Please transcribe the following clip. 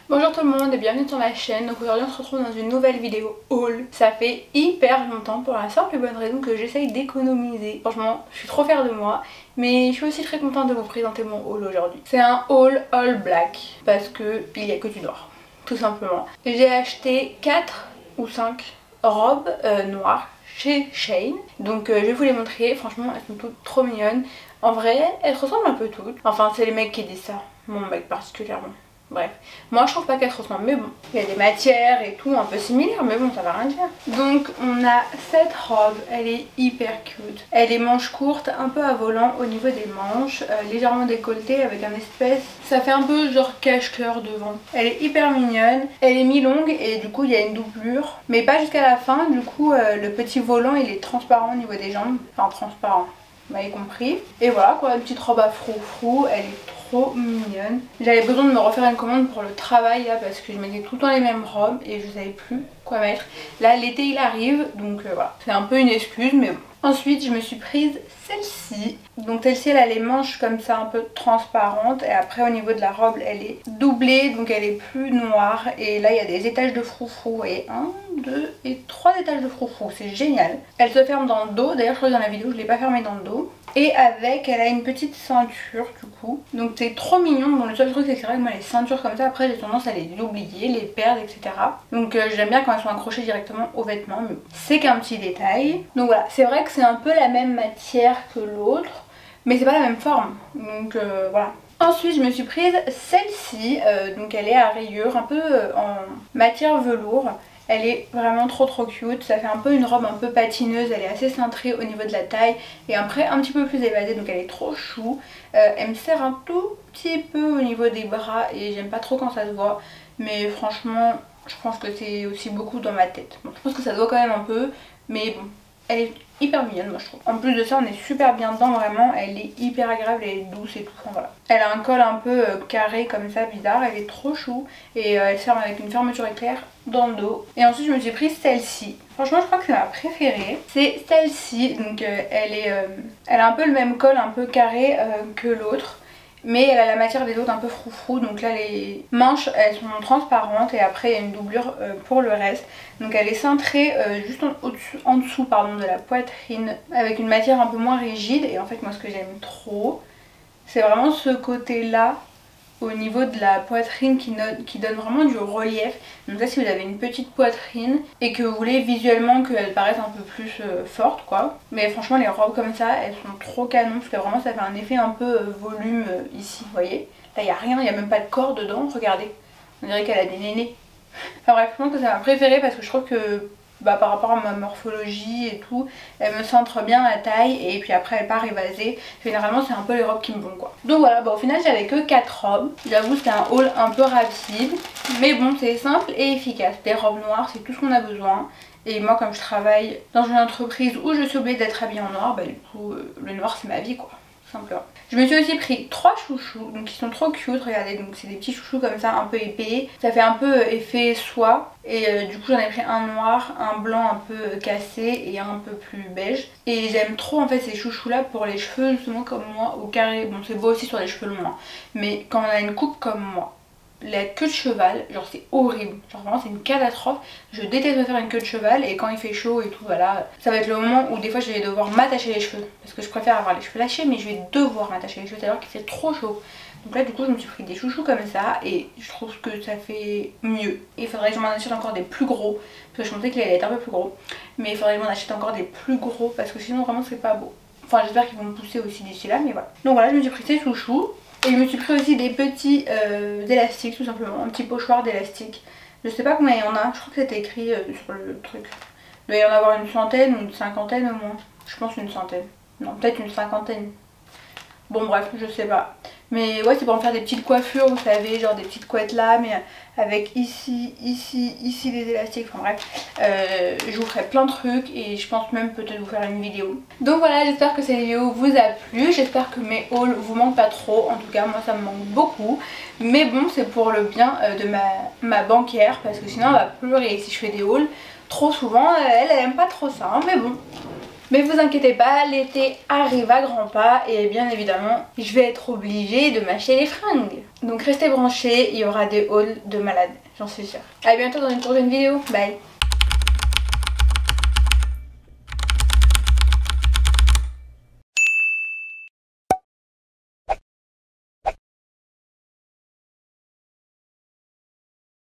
Bonjour tout le monde et bienvenue sur ma chaîne. Donc aujourd'hui on se retrouve dans une nouvelle vidéo haul. Ça fait hyper longtemps pour la simple et bonne raison que j'essaye d'économiser. Franchement je suis trop fière de moi, mais je suis aussi très contente de vous présenter mon haul aujourd'hui. C'est un haul all black parce que il n'y a que du noir, tout simplement. J'ai acheté 4 ou 5 robes noires chez Shein. Donc je vais vous les montrer. Franchement elles sont toutes trop mignonnes. En vrai elles se ressemblent un peu toutes. Enfin c'est les mecs qui disent ça, mon mec particulièrement. Bref, moi je trouve pas qu'elles se ressemblent, mais bon, il y a des matières et tout un peu similaires, mais bon, ça va rien dire. Donc on a cette robe, elle est hyper cute. Elle est manche courte, un peu à volant au niveau des manches, légèrement décolletée avec un espèce, ça fait un peu genre cache-cœur devant. Elle est hyper mignonne, elle est mi-longue et du coup il y a une doublure, mais pas jusqu'à la fin. Du coup le petit volant il est transparent au niveau des jambes, enfin transparent, vous m'avez compris. Et voilà quoi, une petite robe à froufrou, elle est trop mignonne. J'avais besoin de me refaire une commande pour le travail là parce que je mettais tout le temps les mêmes robes et je savais plus quoi mettre. Là l'été il arrive donc voilà, c'est un peu une excuse mais bon. Ensuite je me suis prise celle-ci. Donc celle-ci elle a les manches comme ça un peu transparentes et après au niveau de la robe elle est doublée donc elle est plus noire et là il y a des étages de froufrou et 1, 2 et 3 étages de froufrou, c'est génial. Elle se ferme dans le dos, d'ailleurs je crois que dans la vidéo je l'ai pas fermée dans le dos. Et avec elle a une petite ceinture du coup. Donc c'est trop mignon. Bon le seul truc c'est que c'est vrai que moi les ceintures comme ça après j'ai tendance à les oublier, les perdre etc. Donc j'aime bien quand elles sont accrochées directement aux vêtements, mais c'est qu'un petit détail. Donc voilà, c'est vrai que c'est un peu la même matière que l'autre, mais c'est pas la même forme. Donc voilà. Ensuite je me suis prise celle-ci, donc elle est à rayures, un peu en matière velours. Elle est vraiment trop cute, ça fait un peu une robe un peu patineuse, elle est assez cintrée au niveau de la taille et après un petit peu plus évasée donc elle est trop chou. Elle me serre un tout petit peu au niveau des bras et j'aime pas trop quand ça se voit, mais franchement je pense que c'est aussi beaucoup dans ma tête. Bon, je pense que ça se voit quand même un peu, mais bon, elle est hyper mignonne moi je trouve. En plus de ça on est super bien dedans vraiment, elle est hyper agréable, elle est douce et tout, enfin, voilà. Elle a un col un peu carré comme ça, bizarre, elle est trop chou et elle se ferme avec une fermeture éclair dans le dos. Et ensuite je me suis prise celle-ci. Franchement je crois que c'est ma préférée. C'est celle-ci, donc elle a un peu le même col un peu carré que l'autre. Mais elle a la matière des autres un peu froufrou, donc là les manches elles sont transparentes et après il y a une doublure pour le reste. Donc elle est cintrée juste en dessous pardon, de la poitrine avec une matière un peu moins rigide. Et en fait moi ce que j'aime trop c'est vraiment ce côté là au niveau de la poitrine qui donne vraiment du relief. Donc là si vous avez une petite poitrine et que vous voulez visuellement qu'elle paraisse un peu plus forte quoi. Mais franchement les robes comme ça elles sont trop canon parce que vraiment ça fait un effet un peu volume ici, vous voyez. Là il n'y a rien, il n'y a même pas de corps dedans, regardez. On dirait qu'elle a des nénés. Enfin bref, je pense que c'est ma préférée parce que je trouve que par rapport à ma morphologie et tout, elle me centre bien la taille et puis après elle part évasée. Généralement c'est un peu les robes qui me vont quoi. Donc voilà, au final j'avais que 4 robes. J'avoue c'était un haul un peu rapide, mais bon c'est simple et efficace. Des robes noires c'est tout ce qu'on a besoin. Et moi comme je travaille dans une entreprise où je suis obligée d'être habillée en noir, du coup le noir c'est ma vie quoi. Simplement. Je me suis aussi pris 3 chouchous, donc ils sont trop cute, regardez, donc c'est des petits chouchous comme ça un peu épais, ça fait un peu effet soie et du coup j'en ai pris un noir, un blanc un peu cassé et un peu plus beige. Et j'aime trop en fait ces chouchous là pour les cheveux justement comme moi, au carré, bon c'est beau aussi sur les cheveux longs, hein. Mais quand on a une coupe comme moi, la queue de cheval, genre c'est horrible, genre vraiment c'est une catastrophe. Je déteste me faire une queue de cheval et quand il fait chaud et tout voilà, ça va être le moment où des fois je vais devoir m'attacher les cheveux parce que je préfère avoir les cheveux lâchés, mais je vais devoir m'attacher les cheveux alors qu'il fait trop chaud. Donc là du coup je me suis pris des chouchous comme ça et je trouve que ça fait mieux. Et il faudrait que je m'en achète encore des plus gros parce que je pensais qu'il allait être un peu plus gros, mais il faudrait que je m'en achète encore des plus gros parce que sinon vraiment c'est pas beau. Enfin j'espère qu'ils vont me pousser aussi d'ici là, mais voilà. Donc voilà, je me suis pris ces chouchous. Et je me suis pris aussi des petits élastiques tout simplement, un petit pochoir d'élastique. Je sais pas combien il y en a, je crois que c'était écrit sur le truc. Il doit y en avoir une centaine ou une cinquantaine au moins. Je pense une centaine. Non, peut-être une cinquantaine. Bon bref, je sais pas. Mais ouais c'est pour me faire des petites coiffures vous savez, genre des petites couettes là, mais avec ici les élastiques, enfin bref. Je vous ferai plein de trucs et je pense même peut-être vous faire une vidéo. Donc voilà, j'espère que cette vidéo vous a plu, j'espère que mes hauls vous manquent pas trop, en tout cas moi ça me manque beaucoup. Mais bon c'est pour le bien de ma banquière parce que sinon elle va pleurer si je fais des hauls trop souvent, elle aime pas trop ça, hein, mais bon. Mais vous inquiétez pas, l'été arrive à grands pas et bien évidemment je vais être obligée de m'acheter les fringues. Donc restez branchés, il y aura des hauls de malades, j'en suis sûre. A bientôt dans une prochaine vidéo, bye.